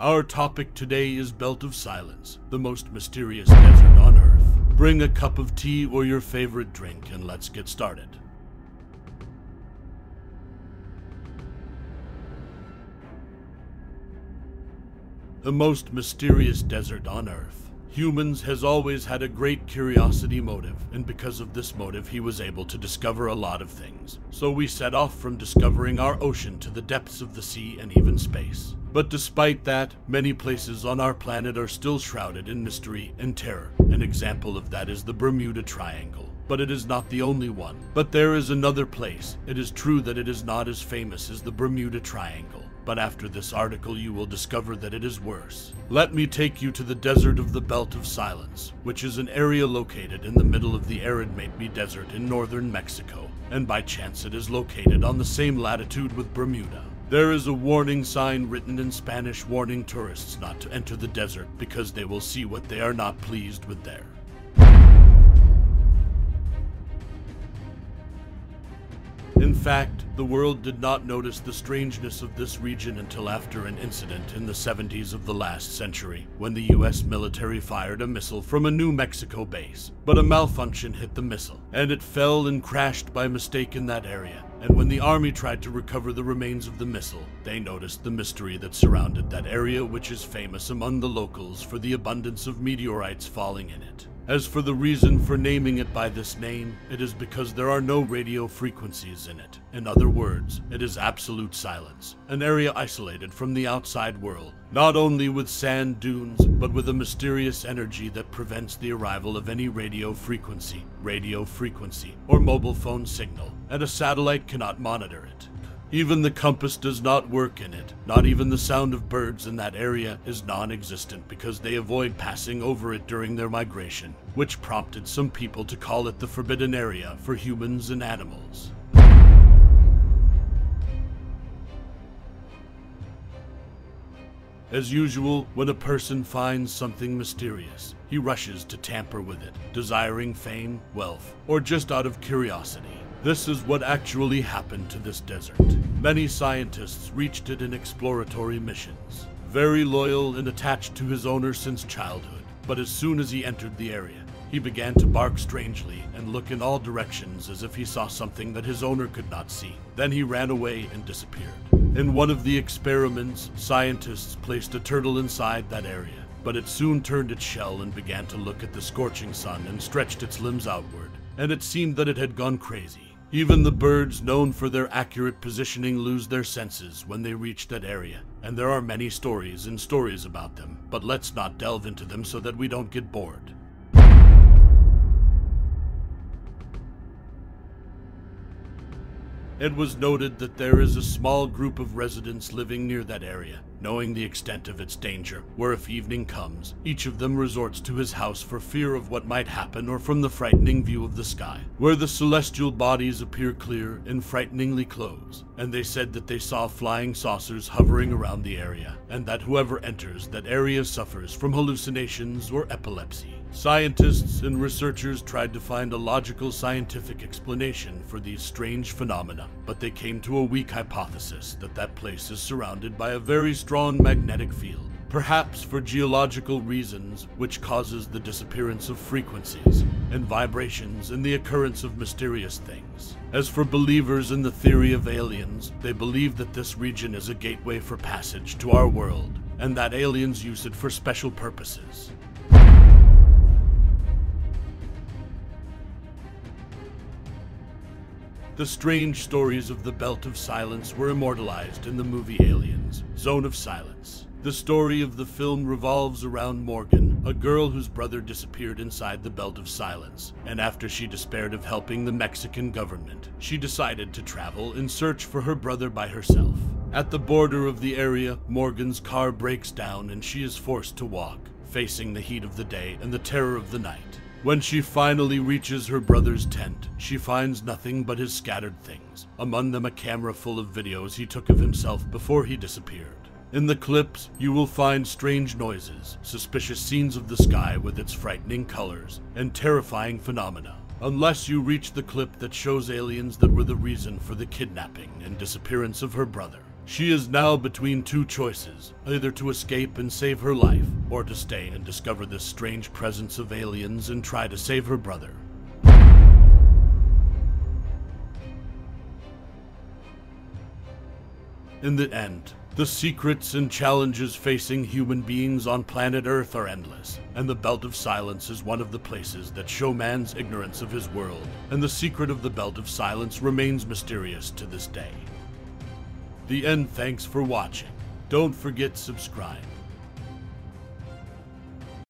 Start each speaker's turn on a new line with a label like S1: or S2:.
S1: Our topic today is Belt of Silence, the most mysterious desert on Earth. Bring a cup of tea or your favorite drink and let's get started. The most mysterious desert on Earth. Humans has always had a great curiosity motive, and because of this motive he was able to discover a lot of things. So we set off from discovering our ocean to the depths of the sea and even space. But despite that, many places on our planet are still shrouded in mystery and terror. An example of that is the Bermuda Triangle. But it is not the only one. But there is another place. It is true that it is not as famous as the Bermuda Triangle. But after this article you will discover that it is worse. Let me take you to the desert of the Belt of Silence, which is an area located in the middle of the arid Mapemi Desert in northern Mexico, and by chance it is located on the same latitude with Bermuda. There is a warning sign written in Spanish warning tourists not to enter the desert because they will see what they are not pleased with there. In fact, the world did not notice the strangeness of this region until after an incident in the 70s of the last century, when the US military fired a missile from a New Mexico base. But a malfunction hit the missile, and it fell and crashed by mistake in that area. And when the army tried to recover the remains of the missile, they noticed the mystery that surrounded that area, which is famous among the locals for the abundance of meteorites falling in it. As for the reason for naming it by this name, it is because there are no radio frequencies in it. In other words, it is absolute silence, an area isolated from the outside world, not only with sand dunes, but with a mysterious energy that prevents the arrival of any radio frequency, or mobile phone signal, and a satellite cannot monitor it. Even the compass does not work in it. Not even the sound of birds in that area is non-existent because they avoid passing over it during their migration, which prompted some people to call it the forbidden area for humans and animals. As usual, when a person finds something mysterious, he rushes to tamper with it, desiring fame, wealth, or just out of curiosity. This is what actually happened to this desert. Many scientists reached it in exploratory missions, very loyal and attached to his owner since childhood. But as soon as he entered the area, he began to bark strangely and look in all directions as if he saw something that his owner could not see. Then he ran away and disappeared. In one of the experiments, scientists placed a turtle inside that area, but it soon turned its shell and began to look at the scorching sun and stretched its limbs outward, and it seemed that it had gone crazy. Even the birds, known for their accurate positioning, lose their senses when they reach that area, and there are many stories and stories about them, but let's not delve into them so that we don't get bored. It was noted that there is a small group of residents living near that area, knowing the extent of its danger, where if evening comes, each of them resorts to his house for fear of what might happen or from the frightening view of the sky, where the celestial bodies appear clear and frighteningly close. And they said that they saw flying saucers hovering around the area, and that whoever enters that area suffers from hallucinations or epilepsy. Scientists and researchers tried to find a logical scientific explanation for these strange phenomena, but they came to a weak hypothesis that that place is surrounded by a very strong magnetic field, perhaps for geological reasons, which causes the disappearance of frequencies and vibrations and the occurrence of mysterious things. As for believers in the theory of aliens, they believe that this region is a gateway for passage to our world, and that aliens use it for special purposes. The strange stories of the Belt of Silence were immortalized in the movie Aliens, Zone of Silence. The story of the film revolves around Morgan, a girl whose brother disappeared inside the Belt of Silence, and after she despaired of helping the Mexican government, she decided to travel in search for her brother by herself. At the border of the area, Morgan's car breaks down and she is forced to walk, facing the heat of the day and the terror of the night. When she finally reaches her brother's tent, she finds nothing but his scattered things, among them a camera full of videos he took of himself before he disappeared. In the clips, you will find strange noises, suspicious scenes of the sky with its frightening colors, and terrifying phenomena. Unless you reach the clip that shows aliens that were the reason for the kidnapping and disappearance of her brother. She is now between two choices, either to escape and save her life, or to stay and discover this strange presence of aliens and try to save her brother. In the end, the secrets and challenges facing human beings on planet Earth are endless, and the Belt of Silence is one of the places that show man's ignorance of his world, and the secret of the Belt of Silence remains mysterious to this day. The end. Thanks for watching. Don't forget subscribe.